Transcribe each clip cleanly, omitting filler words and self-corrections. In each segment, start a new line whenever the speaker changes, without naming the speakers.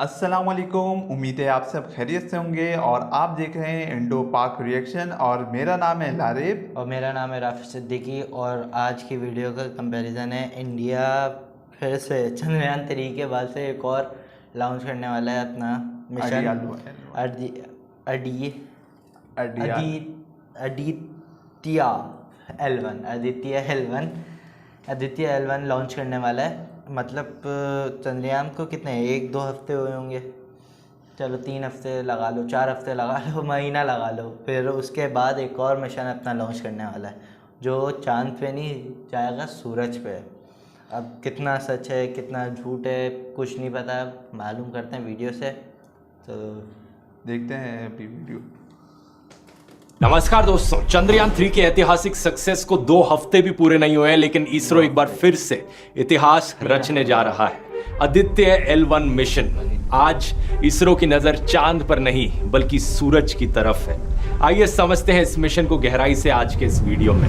अस्सलामुअलैकुम। उम्मीद है आप सब खैरियत से होंगे और आप देख रहे हैं इंडो पाक रिएक्शन और मेरा नाम है लारिब
और मेरा नाम है राफी सिद्दीकी। और आज की वीडियो का कंपैरिजन है इंडिया फिर से चंद्रयान 3 के बाद से एक और लॉन्च करने वाला है अपना मिशन आदित्य L1 लॉन्च करने वाला है। मतलब चंद्रयान को कितने 1-2 हफ्ते हुए होंगे, चलो 3 हफ्ते लगा लो, 4 हफ्ते लगा लो, महीना लगा लो। फिर उसके बाद एक और मिशन अपना लॉन्च करने वाला है जो चांद पे नहीं जाएगा, सूरज पे। अब कितना सच है कितना झूठ है कुछ नहीं पता, मालूम करते हैं वीडियो से, तो
देखते हैं अभी वीडियो।
नमस्कार दोस्तों, चंद्रयान 3 के ऐतिहासिक सक्सेस को 2 हफ्ते भी पूरे नहीं हुए हैं, लेकिन इसरो एक बार फिर से इतिहास रचने जा रहा है। Aditya L1 mission. आज इसरो की नजर चांद पर नहीं बल्कि सूरज की तरफ है। आइए समझते हैं इस मिशन को गहराई से आज के इस वीडियो में।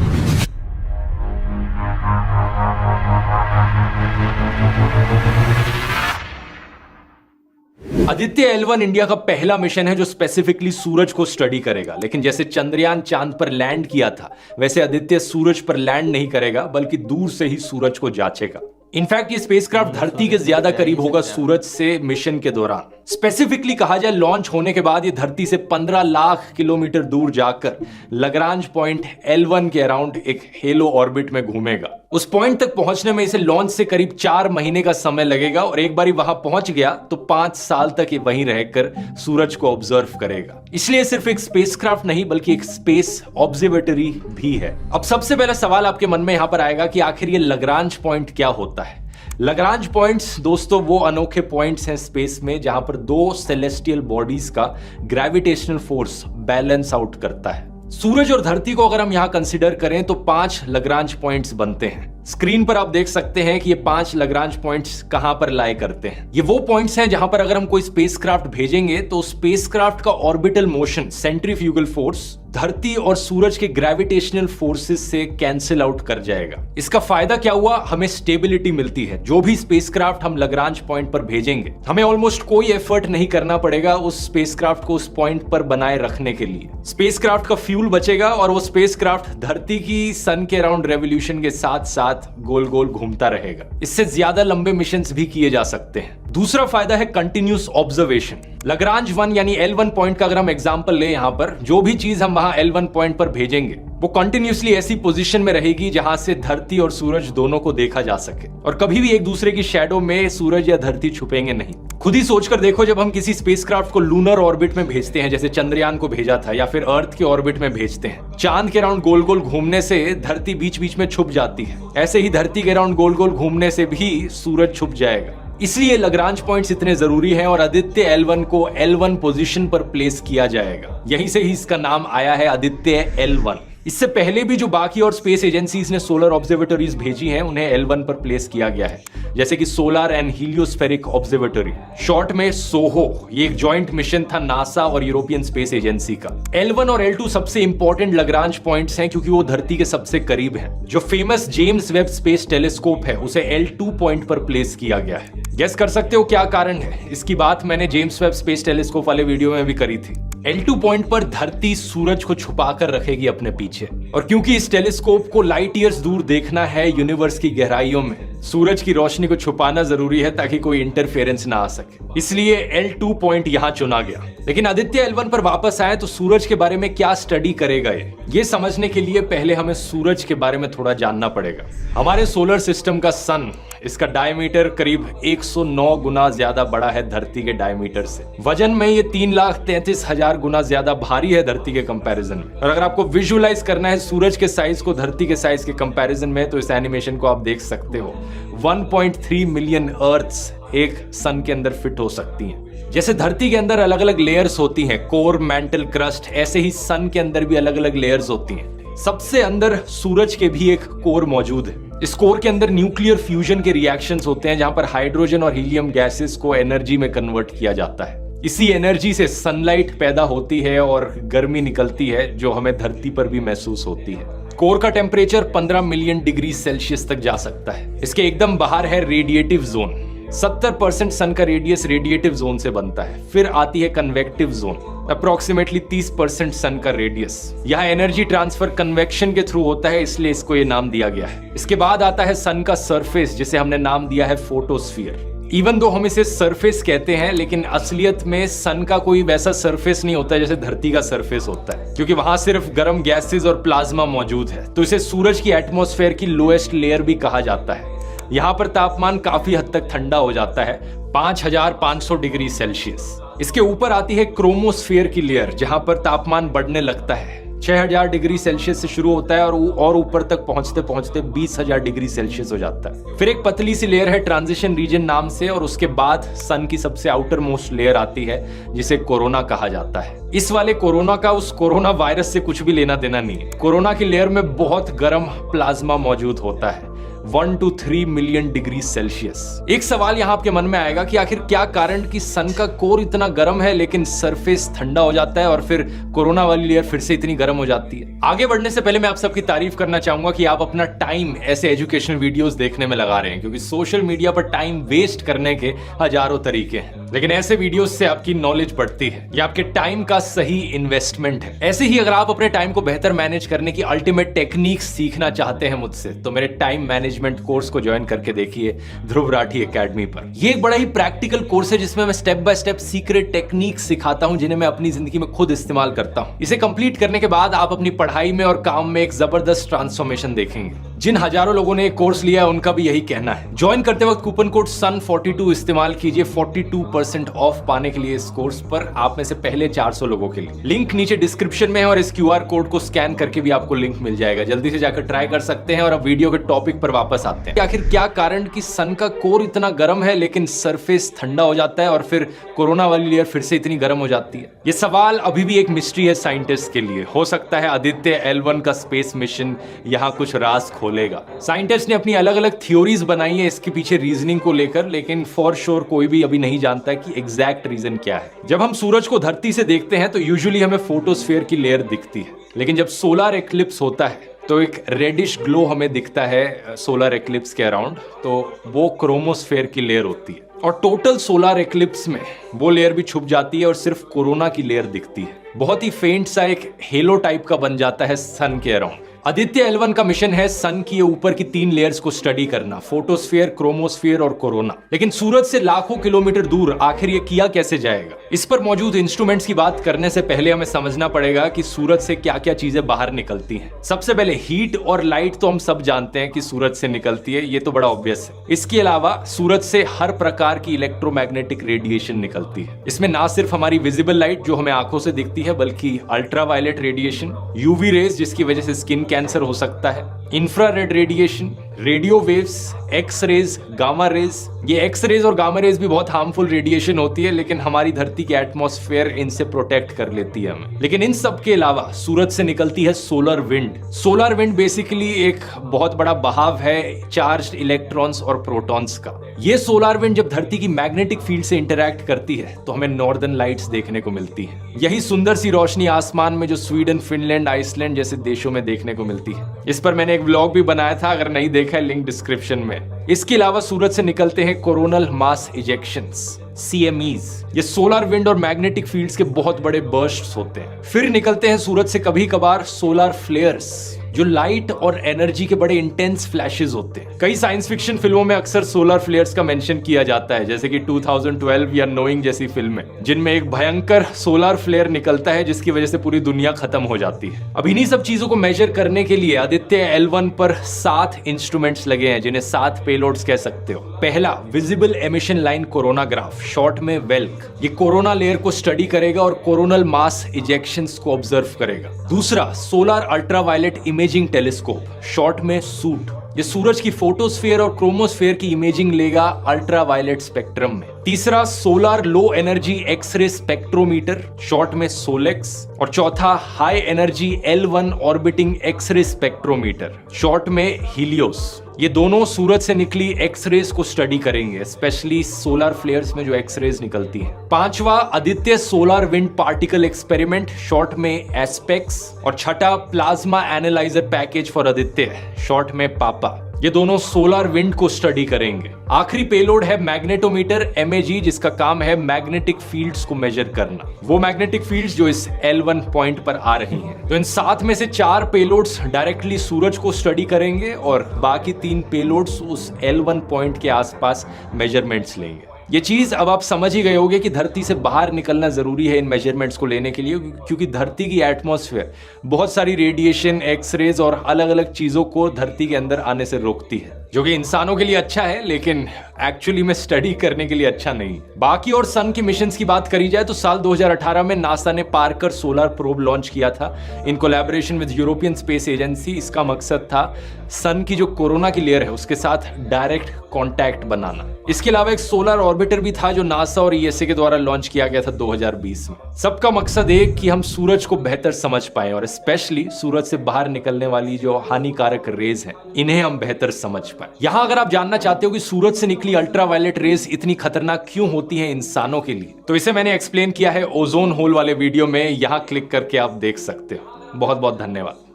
आदित्य L1 इंडिया का पहला मिशन है जो स्पेसिफिकली सूरज को स्टडी करेगा। लेकिन जैसे चंद्रयान चांद पर लैंड किया था, वैसे आदित्य सूरज पर लैंड नहीं करेगा बल्कि दूर से ही सूरज को जांचेगा। इनफैक्ट ये स्पेसक्राफ्ट धरती के ज्यादा करीब होगा सूरज से मिशन के दौरान। स्पेसिफिकली कहा जाए, लॉन्च होने के बाद ये धरती से 15 लाख किलोमीटर दूर जाकर लाग्रांज पॉइंट L1 के अराउंड एक हेलो ऑर्बिट में घूमेगा। उस पॉइंट तक पहुंचने में इसे लॉन्च से करीब 4 महीने का समय लगेगा और एक बार वहां पहुंच गया तो 5 साल तक ये वहीं रहकर सूरज को ऑब्जर्व करेगा। इसलिए सिर्फ एक स्पेसक्राफ्ट नहीं बल्कि एक स्पेस ऑब्जर्वेटरी भी है। अब सबसे पहला सवाल आपके मन में यहां पर आएगा कि आखिर ये लाग्रांज पॉइंट क्या होता है। लाग्रांज पॉइंट्स दोस्तों वो अनोखे पॉइंट्स हैं स्पेस में जहां पर 2 सेलेस्टियल बॉडीज का ग्रेविटेशनल फोर्स बैलेंस आउट करता है। सूरज और धरती को अगर हम यहां कंसीडर करें तो 5 लाग्रांज पॉइंट्स बनते हैं। स्क्रीन पर आप देख सकते हैं कि ये 5 लाग्रांज पॉइंट्स कहां पर लाए करते हैं। ये वो पॉइंट्स हैं जहां पर अगर हम कोई स्पेसक्राफ्ट भेजेंगे तो स्पेसक्राफ्ट का ऑर्बिटल मोशन, सेंट्रीफ्यूगल फोर्स धरती और सूरज के ग्रेविटेशनल फोर्सेस से कैंसिल आउट कर जाएगा। इसका फायदा क्या हुआ, हमें स्टेबिलिटी मिलती है। जो भी स्पेसक्राफ्ट हम लाग्रांज पॉइंट पर भेजेंगे, हमें ऑलमोस्ट कोई एफर्ट नहीं करना पड़ेगा उस स्पेसक्राफ्ट को उस पॉइंट पर बनाए रखने के लिए। स्पेसक्राफ्ट का फ्यूल बचेगा और वो स्पेसक्राफ्ट धरती की सन के अराउंड रेवोल्यूशन के साथ साथ गोल गोल घूमता रहेगा। इससे ज्यादा लंबे मिशंस भी किए जा सकते हैं। दूसरा फायदा है कंटिन्यूस ऑब्जर्वेशन। लाग्रांज 1 यानी L1 पॉइंट का अगर हम एग्जांपल ले, यहां पर जो भी चीज हम वहां L1 पॉइंट पर भेजेंगे वो कंटिन्यूसली ऐसी पोजीशन में रहेगी जहां से धरती और सूरज दोनों को देखा जा सके और कभी भी एक दूसरे की शैडो में सूरज या धरती छुपेंगे नहीं। खुद ही सोचकर देखो, जब हम किसी स्पेसक्राफ्ट को लूनर ऑर्बिट में भेजते हैं, जैसे चंद्रयान को भेजा था, या फिर अर्थ के ऑर्बिट में भेजते हैं, चांद के अराउंड गोल गोल घूमने से धरती बीच बीच में छुप जाती है। ऐसे ही धरती के अराउंड गोल गोल घूमने से भी सूरज छुप जाएगा। इसलिए लाग्रांज पॉइंट्स इतने जरूरी हैं और आदित्य L1 को L1 पोजीशन पर प्लेस किया जाएगा। यहीं से ही इसका नाम आया है आदित्य L1। इससे पहले भी जो बाकी और स्पेस एजेंसीज ने सोलर ऑब्जर्वेटरीज भेजी हैं उन्हें L1 पर प्लेस किया गया है, जैसे कि सोलर एंड हीलियोस्फेरिक ऑब्जर्वेटरी, शॉर्ट में सोहो। ये एक जॉइंट मिशन था नासा और यूरोपियन स्पेस एजेंसी का। L1 और L2 सबसे इंपॉर्टेंट लाग्रांज पॉइंट्स हैं क्योंकि वो धरती के सबसे करीब हैं। जो famous James Webb space telescope है उसे L2 पॉइंट पर प्लेस किया गया है। गेस कर सकते हो क्या कारण है? इसकी बात मैंने जेम्स वेब स्पेस टेलीस्कोप वाले वीडियो में भी करी थी। L2 पॉइंट पर धरती सूरज को छुपा कर रखेगी अपने पीछे, और क्योंकि इस टेलीस्कोप को लाइट ईयर्स दूर देखना है यूनिवर्स की गहराइयों में, सूरज की रोशनी को छुपाना जरूरी है ताकि कोई इंटरफेरेंस ना आ सके। इसलिए L2 पॉइंट यहां चुना गया। लेकिन आदित्य L1 पर वापस आए तो सूरज के बारे में क्या स्टडी करेगा ये समझने के लिए पहले हमें सूरज के बारे में थोड़ा जानना पड़ेगा। हमारे सोलर सिस्टम का सन, इसका डायमीटर करीब 109 गुना ज्यादा बड़ा है धरती के डायमीटर से। वजन में ये 3,33,000 गुना ज्यादा भारी है धरती के कंपैरिजन में। और अगर आपको विजुअलाइज करना है सूरज के साइज को धरती के साइज के कंपैरिजन में, तो इस एनिमेशन को आप देख सकते हो। 1.3 मिलियन अर्थ्स एक सन के अंदर फिट हो सकती हैं। जैसे धरती के अंदर अलग अलग लेयर्स होती हैं, कोर, मैंटल, क्रस्ट, ऐसे ही सन के अंदर भी अलग अलग लेयर्स होती हैं। सबसे अंदर सूरज के भी एक कोर मौजूद है। इस कोर के अंदर न्यूक्लियर फ्यूजन के रिएक्शंस होते हैं जहां पर हाइड्रोजन और हीलियम गैसेस को एनर्जी में कन्वर्ट किया जाता है। इसी एनर्जी से सनलाइट पैदा होती है और गर्मी निकलती है जो हमें धरती पर भी महसूस होती है। कोर का टेम्परेचर 15 मिलियन डिग्री सेल्सियस तक जा सकता है। इसके एकदम बाहर है रेडिएटिव जोन। 70% सन का रेडियस रेडिएटिव जोन से बनता है। फिर आती है कन्वेक्टिव जोन, अप्रोक्सीमेटली 30% सन का रेडियस। यहाँ एनर्जी ट्रांसफर कन्वेक्शन के थ्रू होता है, इसलिए इसको ये नाम दिया गया है। इसके बाद आता है सन का सरफेस, जिसे हमने नाम दिया है फोटोस्फीयर। इवन दो हम इसे सरफेस कहते हैं, लेकिन असलियत में सन का कोई वैसा सरफेस नहीं होता है जैसे धरती का सरफेस होता है, क्योंकि वहां सिर्फ गर्म गैसेस और प्लाज्मा मौजूद है। तो इसे सूरज की एटमॉस्फेयर की लोएस्ट लेयर भी कहा जाता है। यहाँ पर तापमान काफी हद तक ठंडा हो जाता है, 5500 डिग्री सेल्सियस। इसके ऊपर आती है क्रोमोस्फेयर की लेयर, जहां पर तापमान बढ़ने लगता है। 6000 डिग्री सेल्सियस से शुरू होता है और ऊपर तक पहुंचते पहुंचते 20000 डिग्री सेल्सियस हो जाता है। फिर एक पतली सी लेयर है ट्रांजिशन रीजन नाम से, और उसके बाद सन की सबसे आउटर मोस्ट लेयर आती है, जिसे कोरोना कहा जाता है। इस वाले कोरोना का उस कोरोना वायरस से कुछ भी लेना देना नहीं है। कोरोना की लेयर में बहुत गर्म प्लाज्मा मौजूद होता है, 1 to 3 मिलियन डिग्री सेल्सियस। एक सवाल यहाँ आपके मन में आएगा कि आखिर क्या कारण कि सन का कोर इतना गर्म है लेकिन सरफेस ठंडा हो जाता है और फिर कोरोना वाली लेयर फिर से इतनी गर्म हो जाती है। आगे बढ़ने से पहले मैं आप सबकी तारीफ करना चाहूंगा कि आप अपना टाइम ऐसे एजुकेशनल वीडियोस देखने में लगा रहे हैं, क्योंकि सोशल मीडिया पर टाइम वेस्ट करने के हजारों तरीके हैं, लेकिन ऐसे वीडियोस से आपकी नॉलेज बढ़ती है। ये आपके टाइम का सही इन्वेस्टमेंट है। ऐसे ही अगर आप अपने टाइम को बेहतर मैनेज करने की अल्टीमेट टेक्निक सीखना चाहते हैं मुझसे, तो मेरे टाइम मैनेजमेंट कोर्स को ज्वाइन करके देखिए ध्रुव राठी एकेडमी पर। ये एक बड़ा ही प्रैक्टिकल कोर्स है, जिसमें मैं step by step secret technique सिखाता हूं, जिन्हें मैं अपनी जिंदगी में खुद इस्तेमाल करता हूं। इसे कंप्लीट करने के बाद आप अपनी पढ़ाई में और काम में एक जबरदस्त ट्रांसफॉर्मेशन देखेंगे। जिन हजारों लोगों ने एक कोर्स लिया है उनका भी यही कहना है। ज्वाइन करते वक्त कूपन कोड SUN42 इस्तेमाल कीजिए 42% ऑफ पाने के लिए इस कोर्स पर, आप में से पहले 400 लोगों के लिए। लिंक नीचे डिस्क्रिप्शन में है और इस QR कोड को स्कैन करके भी आपको लिंक मिल जाएगा। जल्दी से जाकर ट्राई कर सकते हैं। और अब वीडियो के टॉपिक पर वापस आते हैं। आखिर क्या कारण कि सन का कोर इतना गर्म है लेकिन सरफेस ठंडा हो जाता है और फिर कोरोना वाली लेयर फिर से इतनी गर्म हो जाती है? ये सवाल अभी भी एक मिस्ट्री है साइंटिस्ट के लिए। हो सकता है आदित्य L1 का स्पेस मिशन यहाँ कुछ राज खोलेगा। साइंटिस्ट ने अपनी अलग अलग थ्योरीज बनाई है इसके पीछे रीजनिंग को लेकर, लेकिन फॉर श्योर कोई भी अभी नहीं जानता कि एग्जैक्ट रीजन क्या है। जब हम सूरज को धरती से देखते हैं तो यूजुअली हमें फोटोस्फीयर की लेयर दिखती है, लेकिन जब सोलर एक्लिप्स होता है तो एक रेडिश ग्लो हमें दिखता है सोलर एक्लिप्स के अराउंड, तो वो क्रोमोस्फेयर की लेयर होती है। और टोटल सोलर एक्लिप्स में वो लेयर भी छुप जाती है और सिर्फ कोरोना की लेयर दिखती है। बहुत ही फेंट सा एक हेलो टाइप का बन जाता है सन के अराउंड। आदित्य L1 का मिशन है सन की ऊपर की 3 लेयर्स को स्टडी करना, फोटोस्फीयर, क्रोमोस्फीयर और कोरोना। लेकिन सूरज से लाखों किलोमीटर दूर आखिर ये किया कैसे जाएगा? इस पर मौजूद इंस्ट्रूमेंट्स की बात करने से पहले हमें समझना पड़ेगा कि सूरज से क्या क्या चीजें बाहर निकलती हैं। सबसे पहले हीट और लाइट तो हम सब जानते हैं कि सूरज से निकलती है, ये तो बड़ा ऑब्वियस है। इसके अलावा सूरज से हर प्रकार की इलेक्ट्रोमैग्नेटिक रेडिएशन निकलती है। इसमें ना सिर्फ हमारी विजिबल लाइट जो हमें आंखों से दिखती है, बल्कि अल्ट्रावायलेट रेडिएशन, यूवी रेज जिसकी वजह से स्किन कैंसर हो सकता है, infrared radiation, radio waves, X rays, gamma rays. ये एक्स रेज और गामा रेज भी बहुत हार्मफुल रेडिएशन होती है, लेकिन हमारी धरती की एटमॉस्फेयर इनसे प्रोटेक्ट कर लेती है हमें। लेकिन इन सब के अलावा सूरज से निकलती है solar wind. Solar wind basically एक बहुत बड़ा बहाव है चार्ज्ड इलेक्ट्रॉन्स और प्रोटॉन्स का। ये सोलर विंड जब धरती की मैग्नेटिक फील्ड से इंटरैक्ट करती है तो हमें नॉर्दर्न लाइट्स देखने को मिलती है। यही सुंदर सी रोशनी आसमान में जो स्वीडन, फिनलैंड, आइसलैंड जैसे देशों में देखने को मिलती है। इस पर मैंने एक व्लॉग भी बनाया था, अगर नहीं देखा है लिंक डिस्क्रिप्शन में। इसके अलावा सूरज से निकलते हैं कोरोनल मास इजेक्शंस, CMEs। ये सोलर विंड और मैग्नेटिक फील्ड्स के बहुत बड़े बर्स्ट्स होते हैं। फिर निकलते हैं सूरज से कभी कभार सोलर फ्लेयर्स, जो लाइट और एनर्जी के बड़े इंटेंस फ्लैशेस होते हैं। कई साइंस फिक्शन फिल्मों में अक्सर सोलर फ्लेयर्स का मेंशन किया जाता है, जैसे कि 2012 या नोइंग जैसी फिल्में, जिनमें एक भयंकर सोलर फ्लेयर निकलता है जिसकी वजह से पूरी दुनिया खत्म हो जाती है। अब इन्हीं सब चीजों को मेजर करने के लिए आदित्य L1 पर 7 इंस्ट्रूमेंट्स लगे हैं, जिन्हें 7 पेलोड्स कह सकते हो। पहला, visible emission line coronagraph, short में वेल्क। ये कोरोना लेयर को स्टडी करेगा और कोरोनल मास इजेक्शंस को ऑब्जर्व करेगा। दूसरा, solar ultraviolet imaging telescope, short में सूट। ये सूरज की फोटोस्फीयर और क्रोमोस्फीयर की इमेजिंग लेगा अल्ट्रावायलेट स्पेक्ट्रम में। तीसरा, solar low energy X ray spectrometer, short में सोलेक्स। और चौथा, high energy L1 orbiting X ray spectrometer, short में हीलियोस। ये दोनों सूरज से निकली एक्सरेज को स्टडी करेंगे, स्पेशली सोलर फ्लेयर्स में जो एक्सरेज निकलती हैं। पांचवा, Aditya solar wind particle experiment, short में एस्पेक्स। और छठा, plasma analyser package for Aditya, short में पापा। ये दोनों सोलर विंड को स्टडी करेंगे। आखिरी पेलोड है मैग्नेटोमीटर MAG, जिसका काम है मैग्नेटिक फील्ड्स को मेजर करना, वो मैग्नेटिक फील्ड्स जो इस L1 पॉइंट पर आ रही हैं। तो इन 7 में से 4 पेलोड्स डायरेक्टली सूरज को स्टडी करेंगे और बाकी 3 पेलोड्स उस L1 पॉइंट के आसपास मेजरमेंट्स लेंगे। ये चीज अब आप समझ ही गए होंगे कि धरती से बाहर निकलना जरूरी है इन मेजरमेंट्स को लेने के लिए, क्योंकि धरती की एटमॉस्फेयर बहुत सारी रेडिएशन, एक्सरेज और अलग अलग चीजों को धरती के अंदर आने से रोकती है, जो कि इंसानों के लिए अच्छा है लेकिन एक्चुअली में स्टडी करने के लिए अच्छा नहीं। बाकी और सन की मिशंस की बात करी जाए तो साल 2018 में नासा ने पार्कर सोलर प्रोब लॉन्च किया था in collaboration with European space agency. इसका मकसद था सन की जो कोरोना की लेयर है उसके साथ डायरेक्ट कांटेक्ट बनाना। इसके अलावा एक सोलर ऑर्बिटर भी था जो नासा और ESA के द्वारा लॉन्च किया गया था 2020 में। सबका मकसद एक कि हम सूरज को बेहतर समझ पाएं और स्पेशली सूरज से बाहर निकलने वाली जो हानिकारक रेज हैं इन्हें हम बेहतर समझ पाएं। यहाँ अगर आप जानना चाहते हो कि सूरज से निकली अल्ट्रावायलेट रेज इतनी खतरनाक क्यों होती हैं इंसानों के लिए, तो इसे मैंने एक्सप्लेन किया है ओजोन होल वाले वीडियो में, यहाँ क्लिक करके आप देख सकते हो। बहुत बहुत धन्यवाद।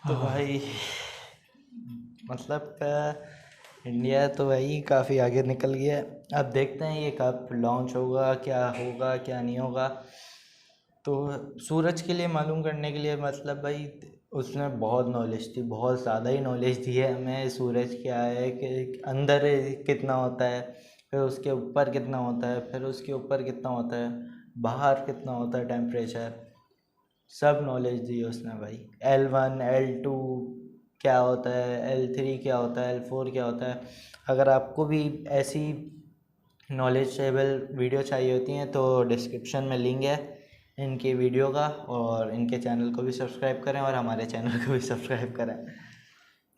तो भाई मतलब इंडिया तो भाई काफ़ी आगे निकल गया है। अब देखते हैं ये कब लॉन्च होगा, क्या नहीं होगा। तो सूरज के लिए मालूम करने के लिए मतलब भाई उसने बहुत नॉलेज थी, बहुत ज़्यादा ही नॉलेज दी है हमें। सूरज क्या है कि अंदर कितना होता है, फिर उसके ऊपर कितना होता है, फिर उसके ऊपर कितना होता है, बाहर कितना होता है टेम्परेचर, सब नॉलेज दी है उसने भाई। L1 L2 क्या होता है, L3 क्या होता है, L4 क्या होता है। अगर आपको भी ऐसी नॉलेजेबल वीडियो चाहिए होती हैं तो डिस्क्रिप्शन में लिंक है इनके वीडियो का, और इनके चैनल को भी सब्सक्राइब करें और हमारे चैनल को भी सब्सक्राइब करें।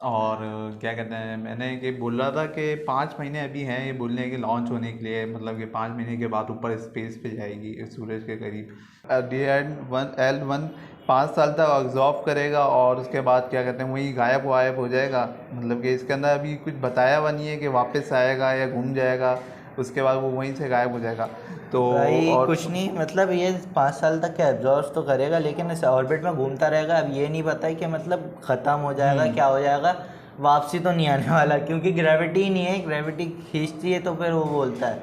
और क्या कहते हैं, मैंने ये बोल रहा था कि 5 महीने अभी हैं ये बोलने के लॉन्च होने के लिए, मतलब कि 5 महीने के बाद ऊपर स्पेस पे जाएगी सूरज के करीब। L1 5 साल तक ऑब्जॉर्व करेगा और उसके बाद क्या कहते हैं वहीं गायब हो जाएगा। मतलब कि इसके अंदर अभी कुछ बताया हुआ नहीं है कि वापस आएगा या घूम जाएगा, उसके बाद वो वहीं से गायब हो जाएगा। तो
भाई
और
कुछ नहीं, मतलब ये 5 साल तक का एब्जॉर्ब तो करेगा लेकिन इस ऑर्बिट में घूमता रहेगा। अब ये नहीं पता है कि मतलब ख़त्म हो जाएगा, क्या हो जाएगा, वापसी तो नहीं आने वाला, क्योंकि ग्रेविटी ही नहीं है। ग्रेविटी खींचती है तो फिर वो बोलता है,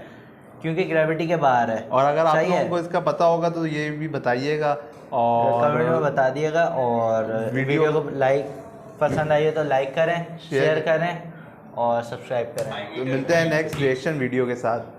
क्योंकि ग्रेविटी के बाहर है।
और अगर आप लोगों को इसका पता होगा तो ये भी बताइएगा और
कमेंट में बता दिएगा। और वीडियो को लाइक पसंद आई है तो लाइक करें, शेयर करें और सब्सक्राइब करें।
तो मिलते हैं नेक्स्ट रिएक्शन वीडियो के साथ।